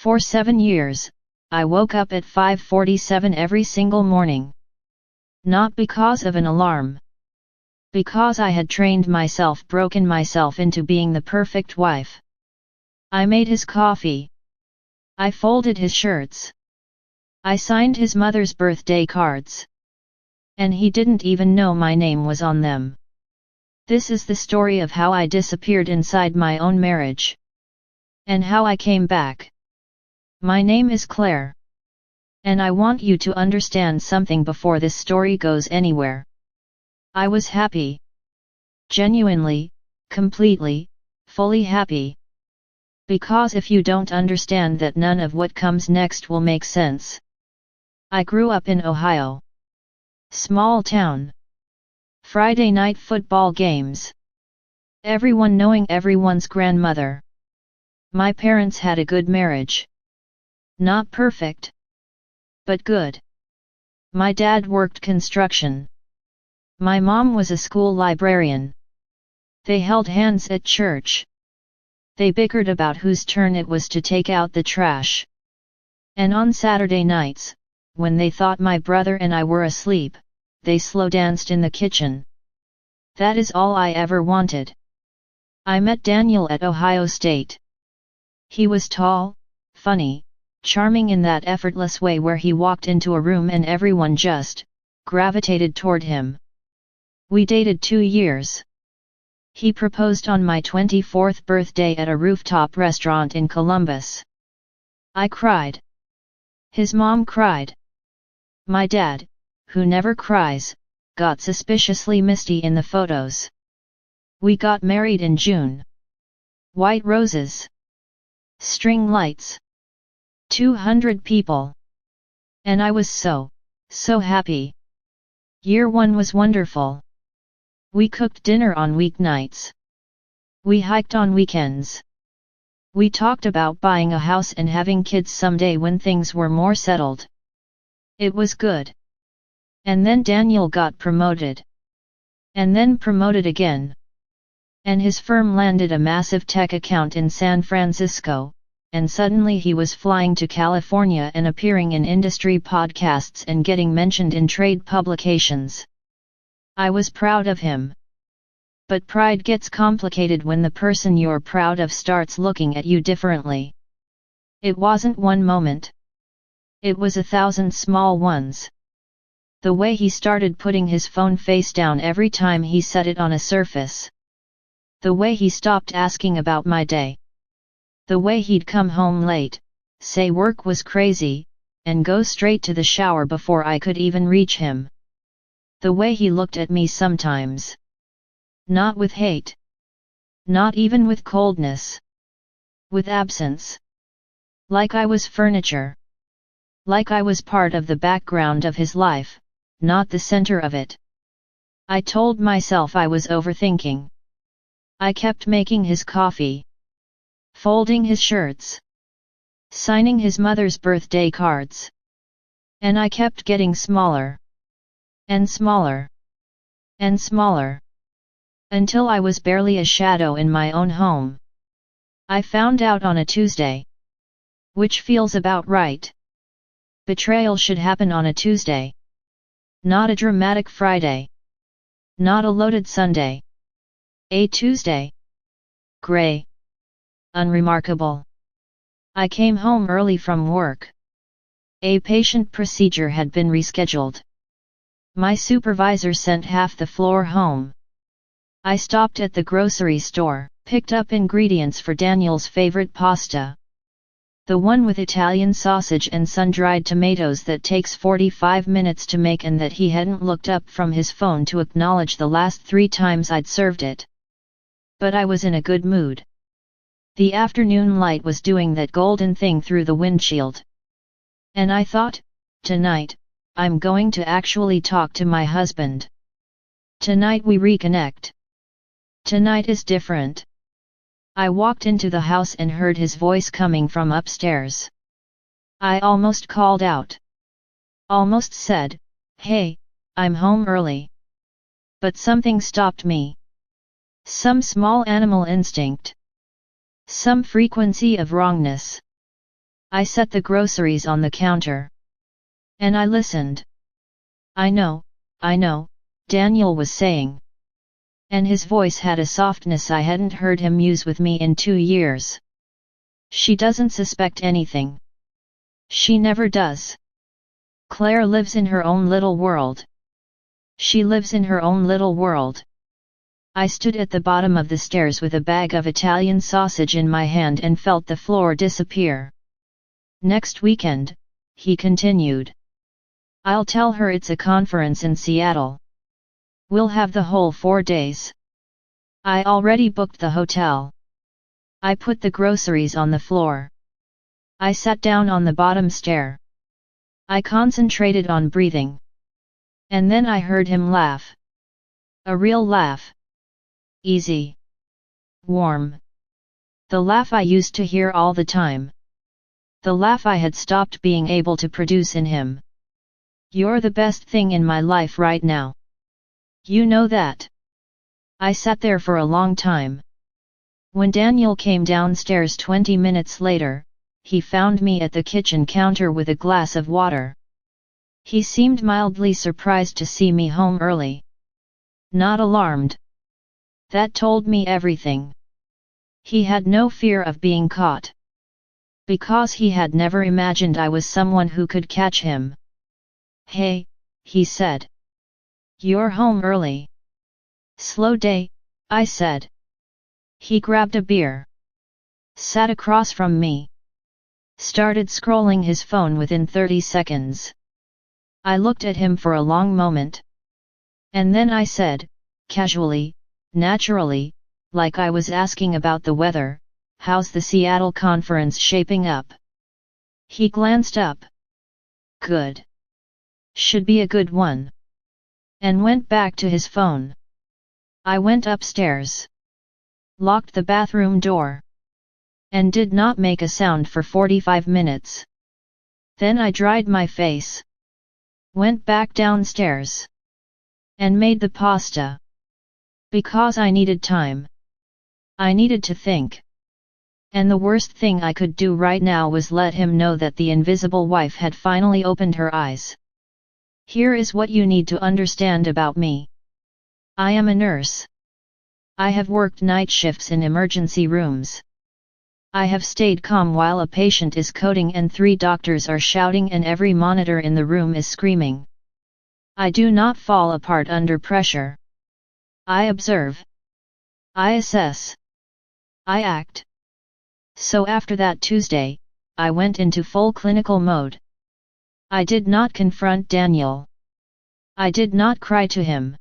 For 7 years, I woke up at 5:47 every single morning. Not because of an alarm. Because I had trained myself, broken myself into being the perfect wife. I made his coffee. I folded his shirts. I signed his mother's birthday cards. And he didn't even know my name was on them. This is the story of how I disappeared inside my own marriage. And how I came back. My name is Claire. And I want you to understand something before this story goes anywhere. I was happy. Genuinely, completely, fully happy. Because if you don't understand that, none of what comes next will make sense. I grew up in Ohio. Small town. Friday night football games. Everyone knowing everyone's grandmother. My parents had a good marriage. Not perfect. But good. My dad worked construction. My mom was a school librarian. They held hands at church. They bickered about whose turn it was to take out the trash. And on Saturday nights, when they thought my brother and I were asleep, they slow danced in the kitchen. That is all I ever wanted. I met Daniel at Ohio State. He was tall, funny, charming in that effortless way where he walked into a room and everyone just gravitated toward him. We dated 2 years. He proposed on my 24th birthday at a rooftop restaurant in Columbus. I cried. His mom cried. My dad, who never cries, got suspiciously misty in the photos. We got married in June. White roses. String lights. 200 people. And I was so happy. Year 1 was wonderful. We cooked dinner on weeknights. We hiked on weekends. We talked about buying a house and having kids someday when things were more settled. It was good. And then Daniel got promoted. And then promoted again. And his firm landed a massive tech account in San Francisco, and suddenly he was flying to California and appearing in industry podcasts and getting mentioned in trade publications. I was proud of him. But pride gets complicated when the person you're proud of starts looking at you differently. It wasn't one moment. It was 1,000 small ones. The way he started putting his phone face down every time he set it on a surface. The way he stopped asking about my day. The way he'd come home late, say work was crazy, and go straight to the shower before I could even reach him. The way he looked at me sometimes. Not with hate. Not even with coldness. With absence. Like I was furniture. Like I was part of the background of his life, not the center of it. I told myself I was overthinking. I kept making his coffee. Folding his shirts. Signing his mother's birthday cards. And I kept getting smaller. And smaller. And smaller. Until I was barely a shadow in my own home. I found out on a Tuesday. Which feels about right. Betrayal should happen on a Tuesday. Not a dramatic Friday. Not a loaded Sunday. A Tuesday. Gray. Unremarkable. I came home early from work. A patient procedure had been rescheduled. My supervisor sent half the floor home. I stopped at the grocery store, picked up ingredients for Daniel's favorite pasta. The one with Italian sausage and sun-dried tomatoes that takes 45 minutes to make and that he hadn't looked up from his phone to acknowledge the last 3 times I'd served it. But I was in a good mood. The afternoon light was doing that golden thing through the windshield. And I thought, tonight, I'm going to actually talk to my husband. Tonight we reconnect. Tonight is different. I walked into the house and heard his voice coming from upstairs. I almost called out. Almost said, "Hey, I'm home early." But something stopped me. Some small animal instinct. Some frequency of wrongness. I set the groceries on the counter. And I listened. I know, Daniel was saying. And his voice had a softness I hadn't heard him use with me in 2 years. She doesn't suspect anything. She never does. Claire lives in her own little world. She lives in her own little world. I stood at the bottom of the stairs with a bag of Italian sausage in my hand and felt the floor disappear. Next weekend, he continued. I'll tell her it's a conference in Seattle. We'll have the whole 4 days. I already booked the hotel. I put the groceries on the floor. I sat down on the bottom stair. I concentrated on breathing. And then I heard him laugh. A real laugh. Easy. Warm. The laugh I used to hear all the time. The laugh I had stopped being able to produce in him. You're the best thing in my life right now. You know that. I sat there for a long time. When Daniel came downstairs 20 minutes later, he found me at the kitchen counter with a glass of water. He seemed mildly surprised to see me home early. Not alarmed. That told me everything. He had no fear of being caught. Because he had never imagined I was someone who could catch him. Hey, he said. You're home early. Slow day, I said. He grabbed a beer. Sat across from me. Started scrolling his phone within 30 seconds. I looked at him for a long moment. And then I said, casually, naturally, like I was asking about the weather, how's the Seattle conference shaping up? He glanced up. Good. Should be a good one. And went back to his phone. I went upstairs. Locked the bathroom door. And did not make a sound for 45 minutes. Then I dried my face. Went back downstairs. And made the pasta. Because I needed time. I needed to think. And the worst thing I could do right now was let him know that the invisible wife had finally opened her eyes. Here is what you need to understand about me. I am a nurse. I have worked night shifts in emergency rooms. I have stayed calm while a patient is coding and 3 doctors are shouting and every monitor in the room is screaming. I do not fall apart under pressure. I observe. I assess. I act. So after that Tuesday, I went into full clinical mode. I did not confront Daniel. I did not cry to him.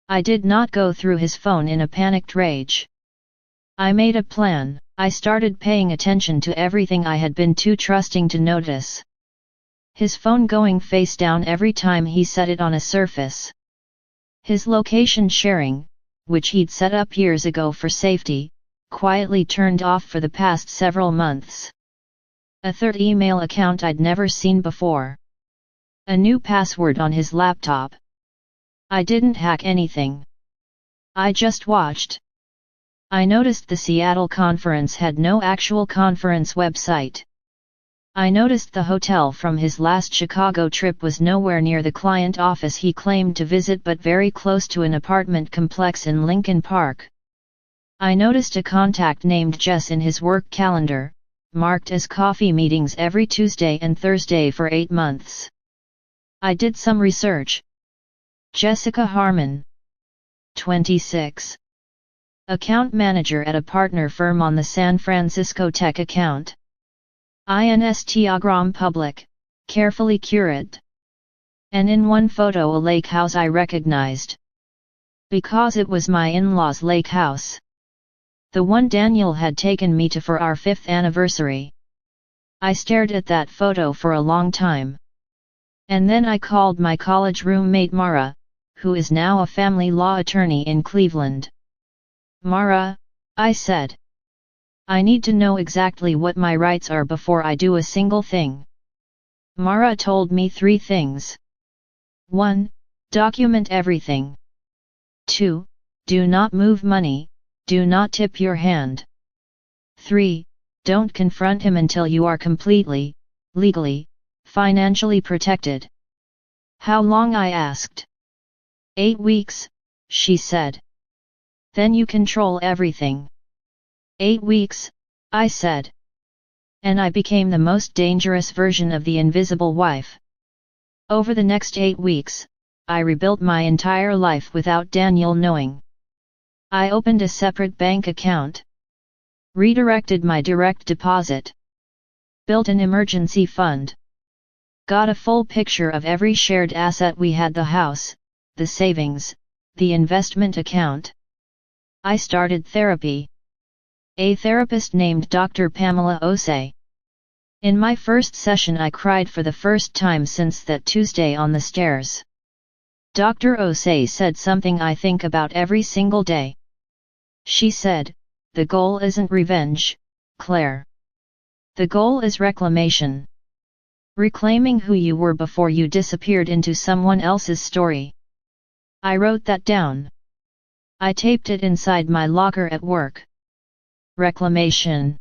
I did not go through his phone in a panicked rage. I made a plan. I started paying attention to everything I had been too trusting to notice. His phone going face down every time he set it on a surface. His location sharing, which he'd set up years ago for safety, quietly turned off for the past several months. A third email account I'd never seen before. A new password on his laptop. I didn't hack anything. I just watched. I noticed the Seattle conference had no actual conference website. I noticed the hotel from his last Chicago trip was nowhere near the client office he claimed to visit but very close to an apartment complex in Lincoln Park. I noticed a contact named Jess in his work calendar, marked as coffee meetings every Tuesday and Thursday for 8 months. I did some research. Jessica Harmon. 26. Account manager at a partner firm on the San Francisco tech account. Instagram public, carefully curated. And in one photo a lake house I recognized. Because it was my in-laws' lake house. The one Daniel had taken me to for our 5th anniversary. I stared at that photo for a long time. And then I called my college roommate Mara, who is now a family law attorney in Cleveland. Mara, I said. I need to know exactly what my rights are before I do a single thing. Mara told me 3 things. 1. Document everything. 2. Do not move money, do not tip your hand. 3. don't confront him until you are completely, legally, financially protected. How long? I asked. 8 weeks, she said. Then you control everything. 8 weeks, I said. And I became the most dangerous version of the invisible wife. Over the next 8 weeks, I rebuilt my entire life without Daniel knowing. I opened a separate bank account. Redirected my direct deposit. Built an emergency fund. Got a full picture of every shared asset we had: the house, the savings, the investment account. I started therapy. A therapist named Dr. Pamela Osei. In my first session I cried for the first time since that Tuesday on the stairs. Dr. Osei said something I think about every single day. She said, "The goal isn't revenge, Claire. The goal is reclamation. Reclaiming who you were before you disappeared into someone else's story." I wrote that down. I taped it inside my locker at work. Reclamation.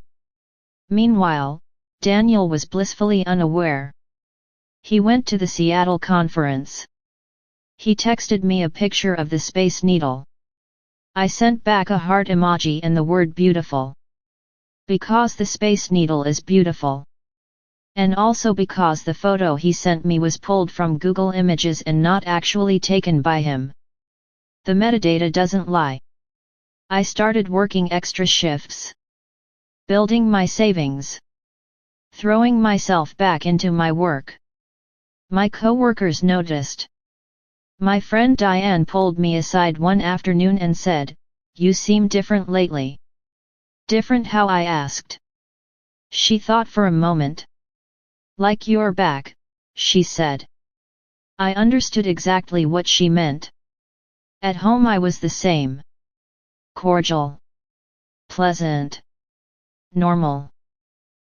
Meanwhile, Daniel was blissfully unaware. He went to the Seattle conference. He texted me a picture of the Space Needle. I sent back a heart emoji and the word beautiful. Because the Space Needle is beautiful. And also because the photo he sent me was pulled from Google Images and not actually taken by him. The metadata doesn't lie. I started working extra shifts. Building my savings. Throwing myself back into my work. My coworkers noticed. My friend Diane pulled me aside one afternoon and said, "You seem different lately." Different how? I asked. She thought for a moment. "Like you're back," she said. I understood exactly what she meant. At home I was the same. Cordial. Pleasant. Normal.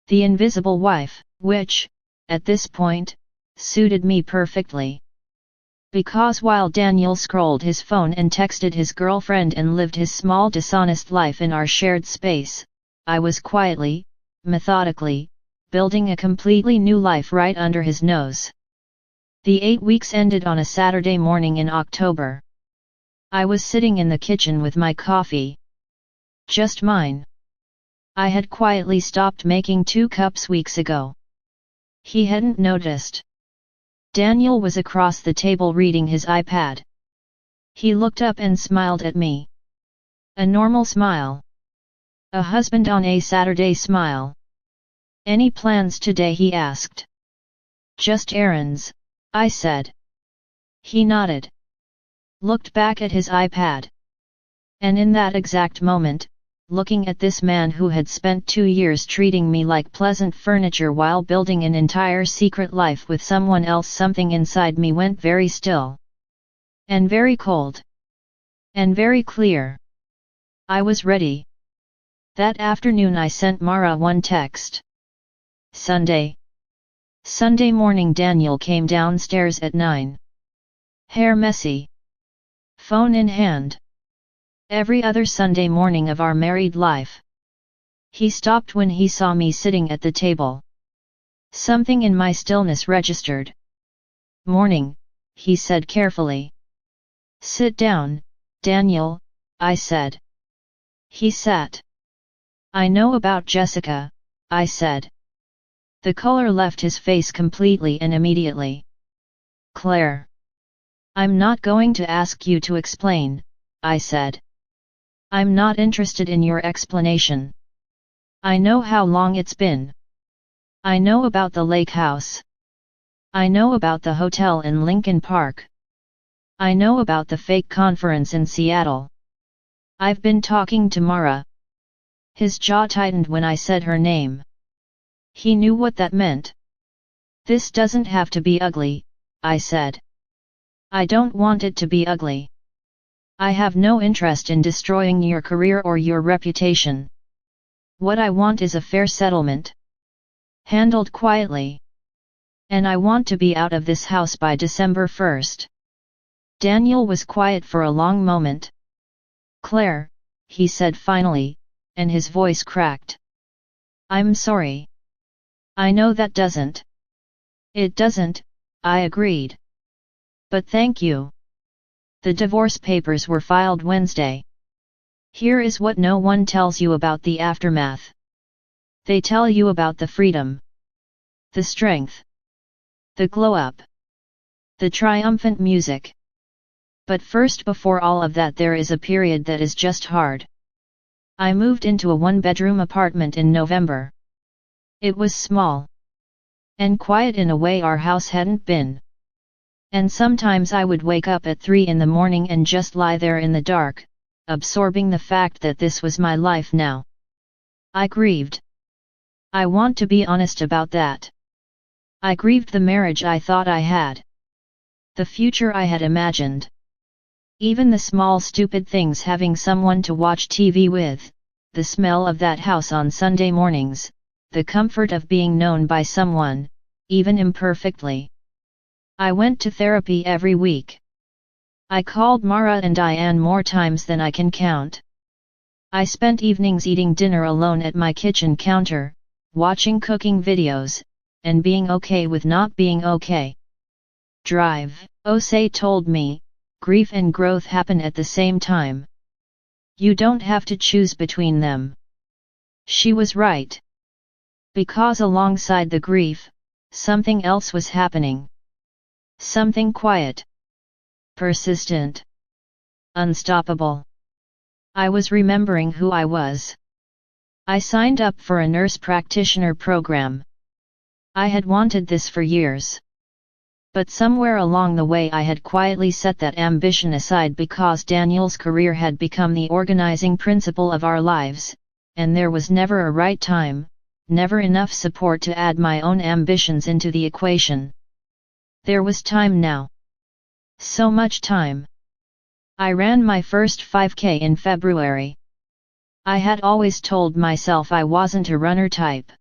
The invisible wife, which, at this point, suited me perfectly. Because while Daniel scrolled his phone and texted his girlfriend and lived his small dishonest life in our shared space, I was quietly, methodically, building a completely new life right under his nose. The 8 weeks ended on a Saturday morning in October. I was sitting in the kitchen with my coffee. Just mine. I had quietly stopped making 2 cups weeks ago. He hadn't noticed. Daniel was across the table reading his iPad. He looked up and smiled at me. A normal smile. A husband on a Saturday smile. "Any plans today?" he asked. "Just errands," I said. He nodded. Looked back at his iPad. And in that exact moment, looking at this man who had spent 2 years treating me like pleasant furniture while building an entire secret life with someone else, something inside me went very still. And very cold. And very clear. I was ready. That afternoon I sent Mara one text. Sunday. Sunday morning. Daniel came downstairs at 9. Hair messy. Phone in hand. Every other Sunday morning of our married life. He stopped when he saw me sitting at the table. Something in my stillness registered. "Morning," he said carefully. "Sit down, Daniel," I said. He sat. "I know about Jessica," I said. The color left his face completely and immediately. "Claire. I'm not going to ask you to explain," I said. "I'm not interested in your explanation. I know how long it's been. I know about the lake house. I know about the hotel in Lincoln Park. I know about the fake conference in Seattle. I've been talking to Mara." His jaw tightened when I said her name. He knew what that meant. "This doesn't have to be ugly," I said. "I don't want it to be ugly. I have no interest in destroying your career or your reputation. What I want is a fair settlement. Handled quietly. And I want to be out of this house by December 1st. Daniel was quiet for a long moment. "Claire," he said finally, and his voice cracked. I'm sorry. I know that doesn't. It doesn't, I agreed. But thank you. The divorce papers were filed Wednesday. Here is what no one tells you about the aftermath. They tell you about the freedom, the strength, the glow-up, the triumphant music. But first, before all of that, there is a period that is just hard. I moved into a one-bedroom apartment in November. It was small and quiet in a way our house hadn't been. And sometimes I would wake up at 3 in the morning and just lie there in the dark, absorbing the fact that this was my life now. I grieved. I want to be honest about that. I grieved the marriage I thought I had. The future I had imagined. Even the small stupid things, having someone to watch TV with, the smell of that house on Sunday mornings, the comfort of being known by someone, even imperfectly. I went to therapy every week. I called Mara and Diane more times than I can count. I spent evenings eating dinner alone at my kitchen counter, watching cooking videos, and being okay with not being okay. Drive, Osei told me, grief and growth happen at the same time. You don't have to choose between them. She was right. Because alongside the grief, something else was happening. Something quiet, persistent, unstoppable. I was remembering who I was. I signed up for a nurse practitioner program. I had wanted this for years. But somewhere along the way I had quietly set that ambition aside because Daniel's career had become the organizing principle of our lives, and there was never a right time, never enough support to add my own ambitions into the equation. There was time now. So much time. I ran my first 5K in February. I had always told myself I wasn't a runner type.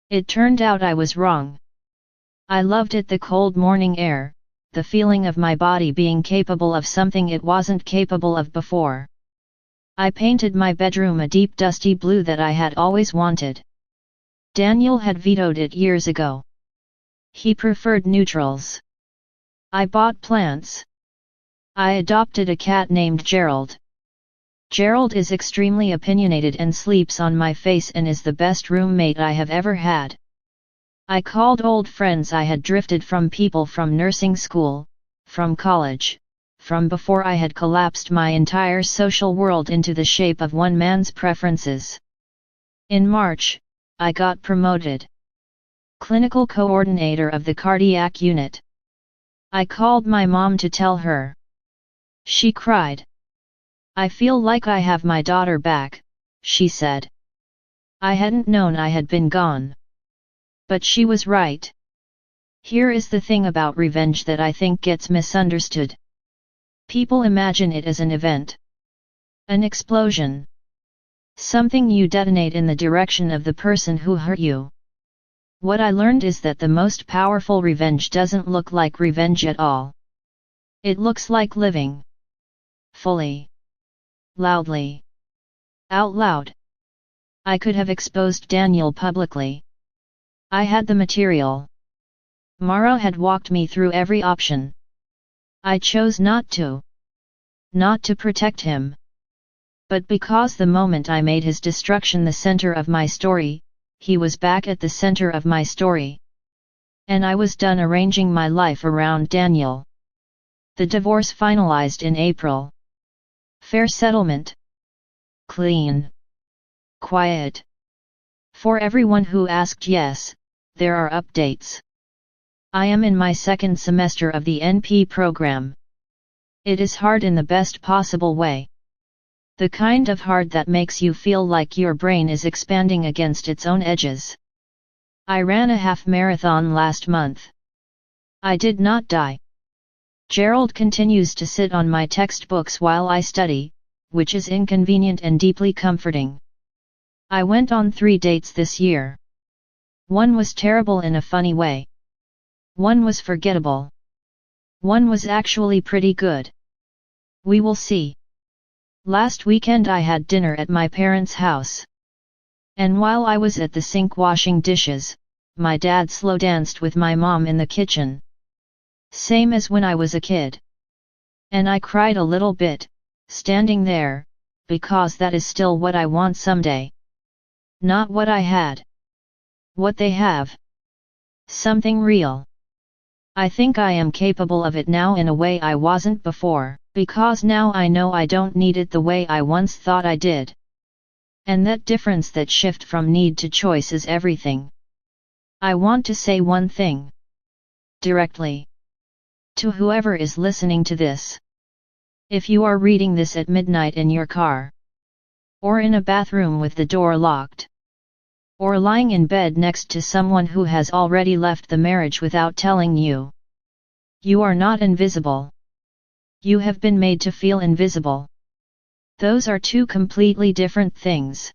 It turned out I was wrong. I loved it, the cold morning air, the feeling of my body being capable of something it wasn't capable of before. I painted my bedroom a deep dusty blue that I had always wanted. Daniel had vetoed it years ago. He preferred neutrals. I bought plants. I adopted a cat named Gerald. Gerald is extremely opinionated and sleeps on my face and is the best roommate I have ever had. I called old friends I had drifted from, people from nursing school, from college, from before I had collapsed my entire social world into the shape of one man's preferences. In March, I got promoted. Clinical coordinator of the cardiac unit. I called my mom to tell her. She cried. I feel like I have my daughter back, she said. I hadn't known I had been gone. But she was right. Here is the thing about revenge that I think gets misunderstood. People imagine it as an event. An explosion. Something you detonate in the direction of the person who hurt you. What I learned is that the most powerful revenge doesn't look like revenge at all. It looks like living. Fully. Loudly. Out loud. I could have exposed Daniel publicly. I had the material. Mara had walked me through every option. I chose not to. Not to protect him. But because the moment I made his destruction the center of my story, he was back at the center of my story. And I was done arranging my life around Daniel. The divorce finalized in April. Fair settlement. Clean. Quiet. For everyone who asked, yes, there are updates. I am in my second semester of the NP program. It is hard in the best possible way. The kind of hard that makes you feel like your brain is expanding against its own edges. I ran a half marathon last month. I did not die. Gerald continues to sit on my textbooks while I study, which is inconvenient and deeply comforting. I went on 3 dates this year. One was terrible in a funny way. One was forgettable. One was actually pretty good. We will see. Last weekend I had dinner at my parents' house. And while I was at the sink washing dishes, my dad slow danced with my mom in the kitchen. Same as when I was a kid. And I cried a little bit, standing there, because that is still what I want someday. Not what I had. What they have. Something real. I think I am capable of it now in a way I wasn't before, because now I know I don't need it the way I once thought I did. And that difference, that shift from need to choice, is everything. I want to say one thing. Directly. To whoever is listening to this. If you are reading this at midnight in your car, or in a bathroom with the door locked, or lying in bed next to someone who has already left the marriage without telling you, you are not invisible. You have been made to feel invisible. Those are two completely different things.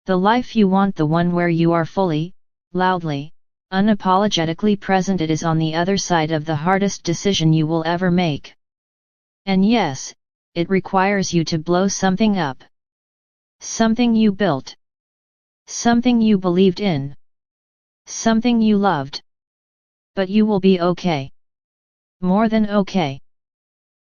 The life you want, the one where you are fully, loudly, unapologetically present, it is on the other side of the hardest decision you will ever make. And yes, it requires you to blow something up. Something you built. Something you believed in. Something you loved. But you will be okay. More than okay.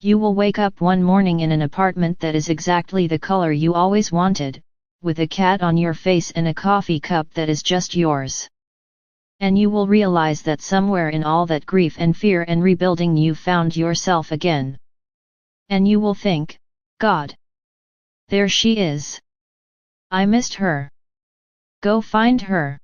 You will wake up one morning in an apartment that is exactly the color you always wanted, with a cat on your face and a coffee cup that is just yours. And you will realize that somewhere in all that grief and fear and rebuilding you found yourself again. And you will think, God! There she is. I missed her. Go find her.